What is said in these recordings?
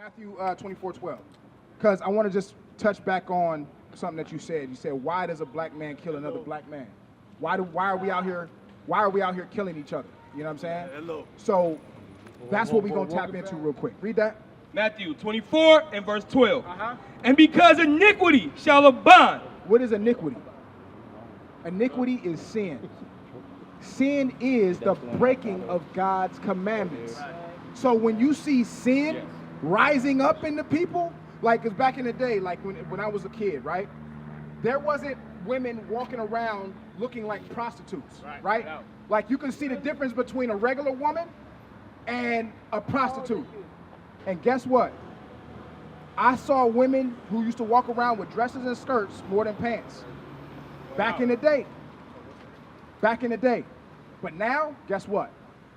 Matthew 24:12. Because I want to just touch back on something that you said. You said, why does a black man kill another black man? Why are we out here killing each other? You know what I'm saying? Hello. So that's what we're going to tap into real quick. Read that. Matthew 24 and verse 12. And because iniquity shall abound. What is iniquity? Iniquity is sin. Sin is the breaking of God's commandments. So when you see sin rising up in the people, like, because back in the day, like when I was a kid, right? There wasn't women walking around looking like prostitutes, right? Like, you can see the difference between a regular woman and a prostitute. And guess what? I saw women who used to walk around with dresses and skirts more than pants. Back in the day. Back in the day. But now, guess what?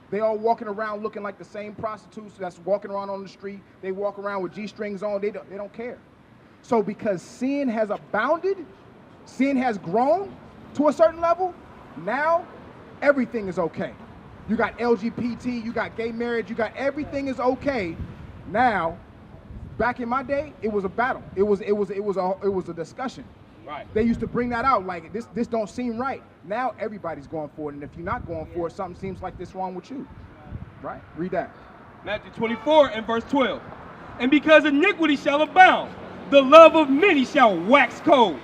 They all walking around looking like the same prostitutes that's walking around on the street. They walk around with G-strings on. They don't care. So because sin has abounded, sin has grown to a certain level, now everything is okay. You got LGBT, you got gay marriage, you got everything is okay. Now, back in my day, it was a battle. It was a discussion. Right. They used to bring that out like this don't seem right. Now everybody's going for it, and if you're not going for it, something seems like this wrong with you. Right? Read that. Matthew 24 and verse 12. And because iniquity shall abound, the love of many shall wax cold.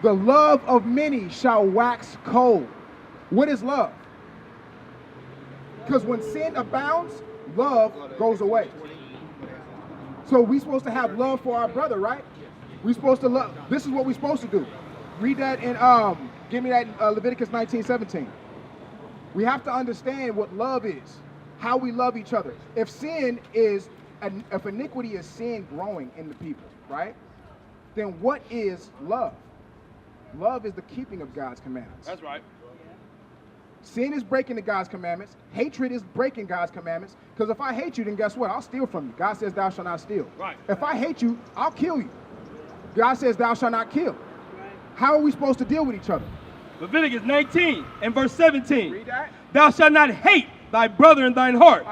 The love of many shall wax cold. What is love? Because when sin abounds, love goes away. So we're supposed to have love for our brother, right? We're supposed to love. This is what we're supposed to do. Read that in, give me that in Leviticus 19:17. We have to understand what love is, how we love each other. If iniquity is sin growing in the people, right? Then what is love? Love is the keeping of God's commandments. That's right. Sin is breaking the God's commandments. Hatred is breaking God's commandments. Because if I hate you, then guess what? I'll steal from you. God says, thou shalt not steal. Right. If I hate you, I'll kill you. God says, thou shalt not kill. How are we supposed to deal with each other? Leviticus 19 and verse 17. Read that. Thou shalt not hate thy brother in thine heart.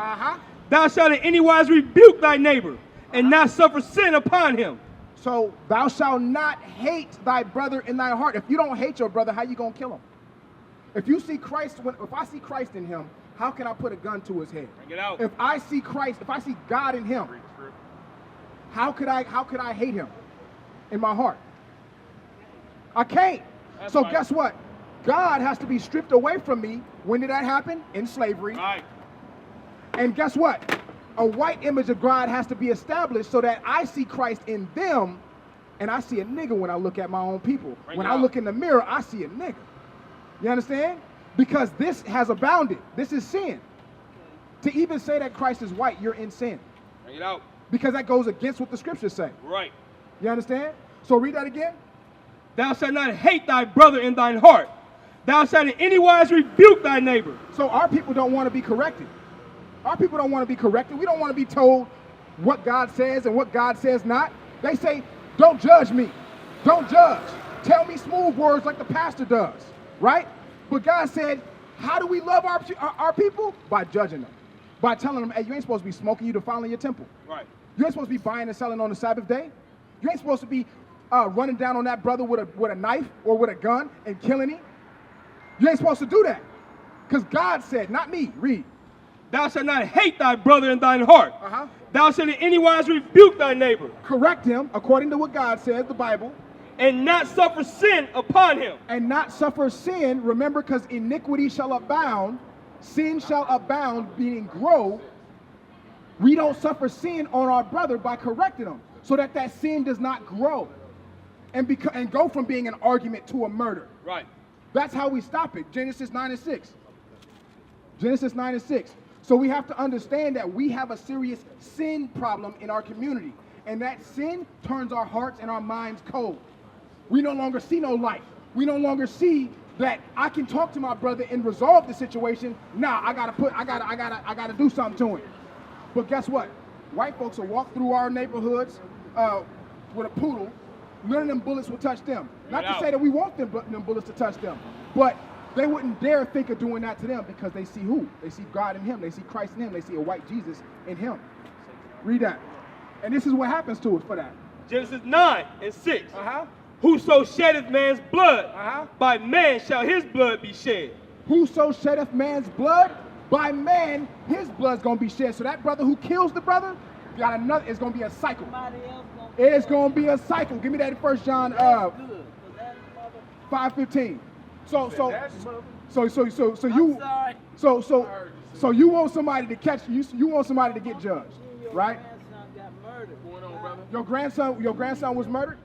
Thou shalt in any wise rebuke thy neighbor, and not suffer sin upon him. So thou shalt not hate thy brother in thy heart. If you don't hate your brother, how you going to kill him? If you see Christ, if I see Christ in him, how can I put a gun to his head? Bring it out. If I see Christ, if I see God in him, how could I hate him in my heart? I can't. That's so right. Guess what? God has to be stripped away from me. When did that happen? In slavery. Right. And guess what? A white image of God has to be established so that I see Christ in them, and I see a nigga when I look at my own people. When I look in the mirror, I see a nigga. You understand? Because this has abounded. This is sin. To even say that Christ is white, you're in sin. Bring it out. Because that goes against what the scriptures say. Right. You understand? So read that again. Thou shalt not hate thy brother in thine heart. Thou shalt in any wise rebuke thy neighbor. So our people don't want to be corrected. Our people don't want to be corrected. We don't want to be told what God says and what God says not. They say, don't judge me. Don't judge. Tell me smooth words like the pastor does. Right? But God said, how do we love our people? By judging them. By telling them, hey, you ain't supposed to be smoking, you defiling your temple. Right. You ain't supposed to be buying and selling on the Sabbath day. You ain't supposed to be running down on that brother with a knife or with a gun and killing him. You ain't supposed to do that. Because God said, not me, read. Thou shalt not hate thy brother in thine heart. Thou shalt in any wise rebuke thy neighbor. Correct him according to what God says, the Bible. And not suffer sin upon him. And not suffer sin, remember, because iniquity shall abound, sin shall abound, meaning grow. We don't suffer sin on our brother by correcting him, so that sin does not grow and go from being an argument to a murder. Right. That's how we stop it. Genesis 9 and 6. Genesis 9 and 6. So we have to understand that we have a serious sin problem in our community, and that sin turns our hearts and our minds cold. We no longer see no light. We no longer see that I can talk to my brother and resolve the situation. Nah, I gotta do something to him. But guess what? White folks will walk through our neighborhoods with a poodle. None of them bullets will touch them. Not to say that we want them bullets to touch them, but they wouldn't dare think of doing that to them because they see who? They see God in him. They see Christ in him. They see a white Jesus in him. Read that. And this is what happens to it for that. Genesis 9:6. Uh-huh. Whoso sheddeth man's blood, Uh-huh. by man shall his blood be shed. Whoso sheddeth man's blood, by man his blood's gonna be shed. So that brother who kills the brother, got another. It's gonna be a cycle. It's gonna be a cycle. Give me that in 1 John 5:15. So you want somebody to catch you. You want somebody to get judged, right? Your grandson was murdered.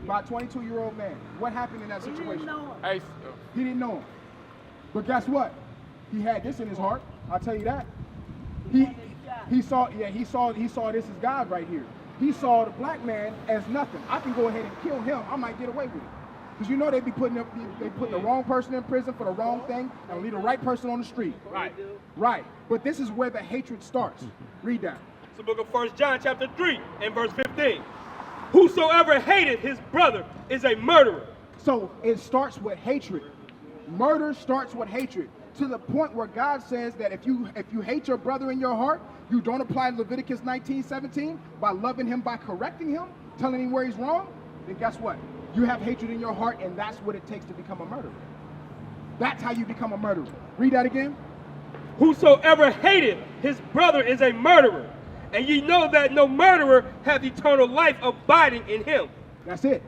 About 22-year-old man. What happened in that situation? He didn't know him. But guess what? He had this in his heart. I'll tell you that. He saw this as God right here. He saw the black man as nothing. I can go ahead and kill him. I might get away with it. Because you know they put the wrong person in prison for the wrong thing and leave the right person on the street. Right. Right. But this is where the hatred starts. Read that. It's the book of 1 John chapter 3 and verse 15. Whosoever hateth his brother is a murderer. So it starts with hatred. Murder starts with hatred, to the point where God says that if you hate your brother in your heart, you don't apply Leviticus 19:17 by loving him, by correcting him, telling him where he's wrong, then guess what? You have hatred in your heart, and that's what it takes to become a murderer. That's how you become a murderer. Read that again. Whosoever hateth his brother is a murderer. And ye know that no murderer hath eternal life abiding in him. That's it.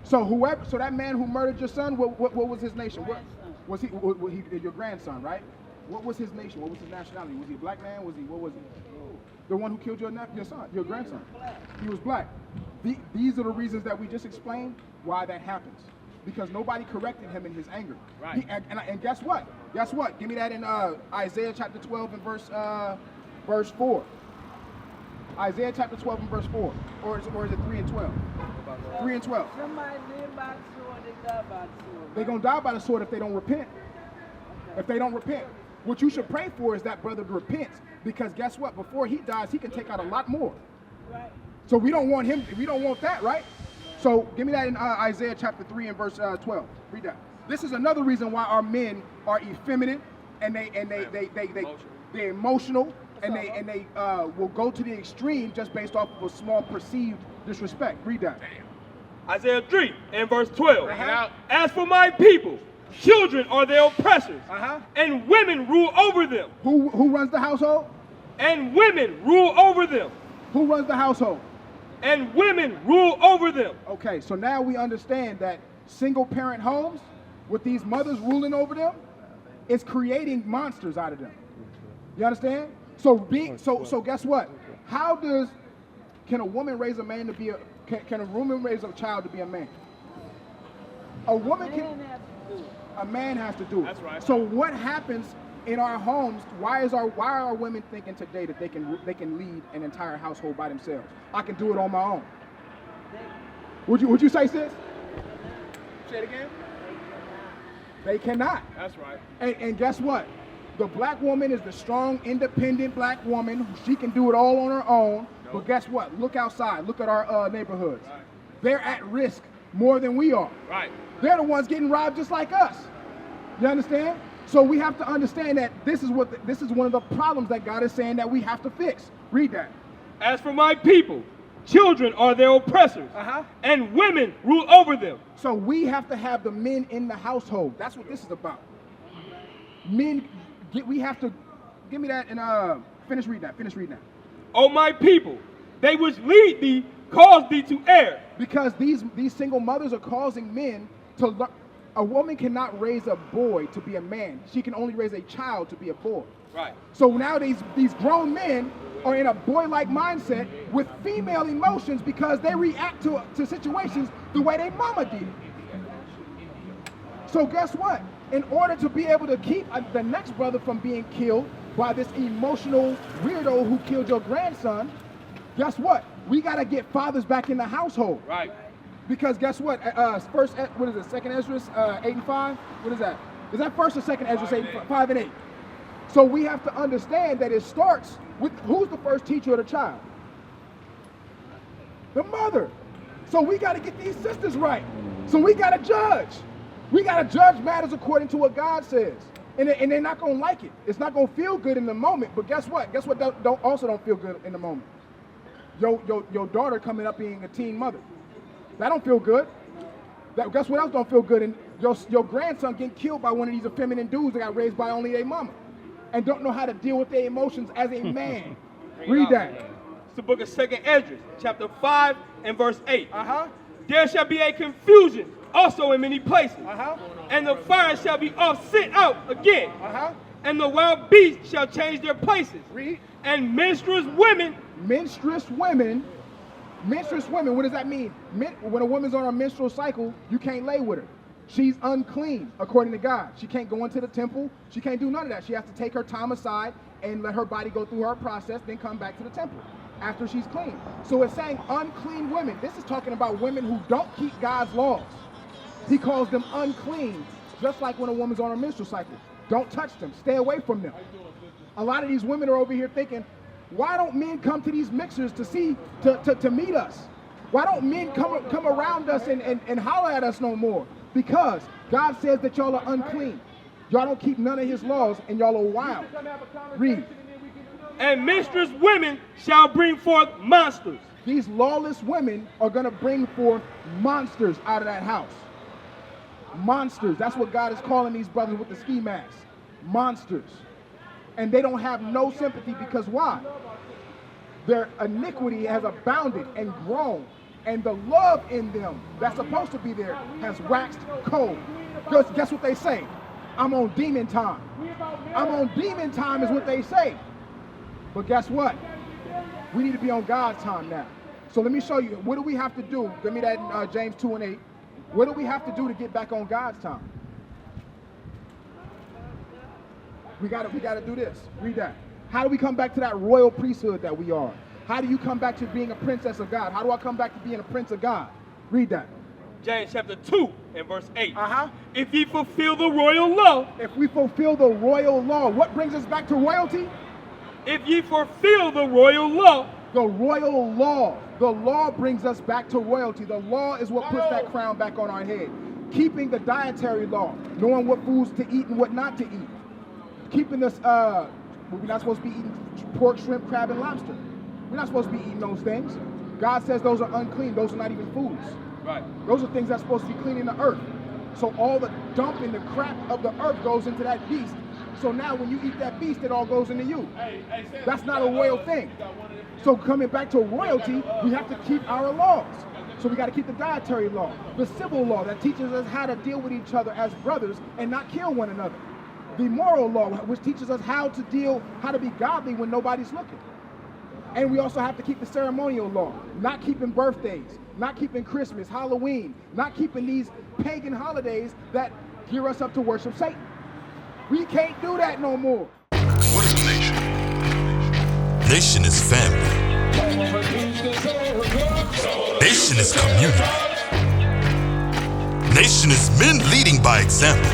So that man who murdered your son, what was his nation? What was he your grandson, right? What was his nation? What was his nationality? Was he a black man? What was he? The one who killed your son, your grandson. He was black. These are the reasons that we just explained why that happens. Because nobody corrected him in his anger. Right. And guess what? Guess what? Give me that in Isaiah chapter 12 and verse 4. Isaiah chapter 12 and verse 4. Or is it 3 and 12? 3 and 12. Somebody live by the sword, they die by the sword. They're going to die by the sword if they don't repent. Okay. If they don't repent. What you should pray for is that brother to repent. Because guess what? Before he dies, he can take out a lot more. Right. So we don't want that, right? So give me that in Isaiah chapter 3 and verse 12. Read that. This is another reason why our men are effeminate and they're emotional. And they will go to the extreme just based off of a small perceived disrespect. Read that. Isaiah 3 and verse 12. Uh-huh. As for my people, children are their oppressors, Uh-huh. and women rule over them. Who runs the household? And women rule over them. Who runs the household? And women rule over them. Okay, so now we understand that single parent homes with these mothers ruling over them is creating monsters out of them. You understand? So guess what? Can a woman raise a man to be can a woman raise a child to be a man? A woman can. A man has to do it. That's right. So what happens in our homes? Why are women thinking today that they can lead an entire household by themselves? I can do it on my own. Would you say, sis? Say it again. They cannot. That's right. And guess what? The black woman is the strong, independent black woman. She can do it all on her own. But guess what? Look outside. Look at our neighborhoods. Right. They're at risk more than we are. Right. They're the ones getting robbed just like us. You understand? So we have to understand that this is one of the problems that God is saying that we have to fix. Read that. As for my people, children are their oppressors, and women rule over them. So we have to have the men in the household. That's what this is about. Men, we have to give me that and finish reading that. Finish reading that. O my people, they which lead thee cause thee to err. Because these single mothers are causing men to learn. A woman cannot raise a boy to be a man. She can only raise a child to be a boy. Right. So now these grown men are in a boy-like mindset with female emotions because they react to situations the way their mama did. So guess what? In order to be able to keep the next brother from being killed by this emotional weirdo who killed your grandson, guess what? We got to get fathers back in the household. Right. Because guess what? Second Ezra 8 and 5? What is that? Is that first or second Ezra 5 and 8? So we have to understand that it starts with who's the first teacher of the child? The mother. So we got to get these sisters right. So we got to judge. We got to judge matters according to what God says. And they're not going to like it. It's not going to feel good in the moment. But guess what? Guess what don't feel good in the moment? Your daughter coming up being a teen mother. That don't feel good. Guess what else don't feel good? And your grandson getting killed by one of these effeminate dudes that got raised by only their mama and don't know how to deal with their emotions as a man. Read that. It's the book of 2nd Esdras, chapter 5 and verse 8. There shall be a confusion also in many places, and the fire shall be oft sent out again, and the wild beasts shall change their places. Read. And menstruous women. Menstruous women, what does that mean? When a woman's on a menstrual cycle, you can't lay with her. She's unclean, according to God. She can't go into the temple. She can't do none of that. She has to take her time aside and let her body go through her process, then come back to the temple after she's clean. So it's saying unclean women. This is talking about women who don't keep God's laws. He calls them unclean, just like when a woman's on her menstrual cycle. Don't touch them. Stay away from them. A lot of these women are over here thinking, why don't men come to these mixers to meet us? Why don't men come around us and holler at us no more? Because God says that y'all are unclean. Y'all don't keep none of his laws and y'all are wild. Read. And menstruous women shall bring forth monsters. These lawless women are going to bring forth monsters out of that house. Monsters. That's what God is calling these brothers with the ski masks. Monsters. And they don't have no sympathy because why? Their iniquity has abounded and grown. And the love in them that's supposed to be there has waxed cold. Because guess what they say? I'm on demon time. I'm on demon time is what they say. But guess what? We need to be on God's time now. So let me show you. What do we have to do? Give me that in James 2 and 8. What do we have to do to get back on God's time? We gotta do this. Read that. How do we come back to that royal priesthood that we are? How do you come back to being a princess of God? How do I come back to being a prince of God? Read that. James chapter 2 and verse 8. If ye fulfill the royal law. If we fulfill the royal law, what brings us back to royalty? If ye fulfill the royal law. The royal law. The law brings us back to royalty. The law is what puts that crown back on our head. Keeping the dietary law, knowing what foods to eat and what not to eat. Keeping this, we're not supposed to be eating pork, shrimp, crab, and lobster. We're not supposed to be eating those things. God says those are unclean. Those are not even foods. Right. Those are things that's supposed to be cleaning the earth. So all the dump and the crap of the earth goes into that beast. So now when you eat that beast, it all goes into you. That's not a royal thing. So coming back to royalty, we have to keep our laws. So we got to keep the dietary law, the civil law that teaches us how to deal with each other as brothers and not kill one another. The moral law, which teaches us how to be godly when nobody's looking. And we also have to keep the ceremonial law, not keeping birthdays, not keeping Christmas, Halloween, not keeping these pagan holidays that gear us up to worship Satan. We can't do that no more. What is a nation? Nation is family. Nation is community. Nation is men leading by example.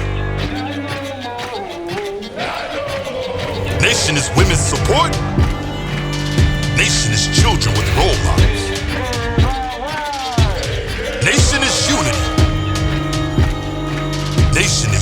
Nation is women's support. Nation is children with role models. Nation is unity. Nation is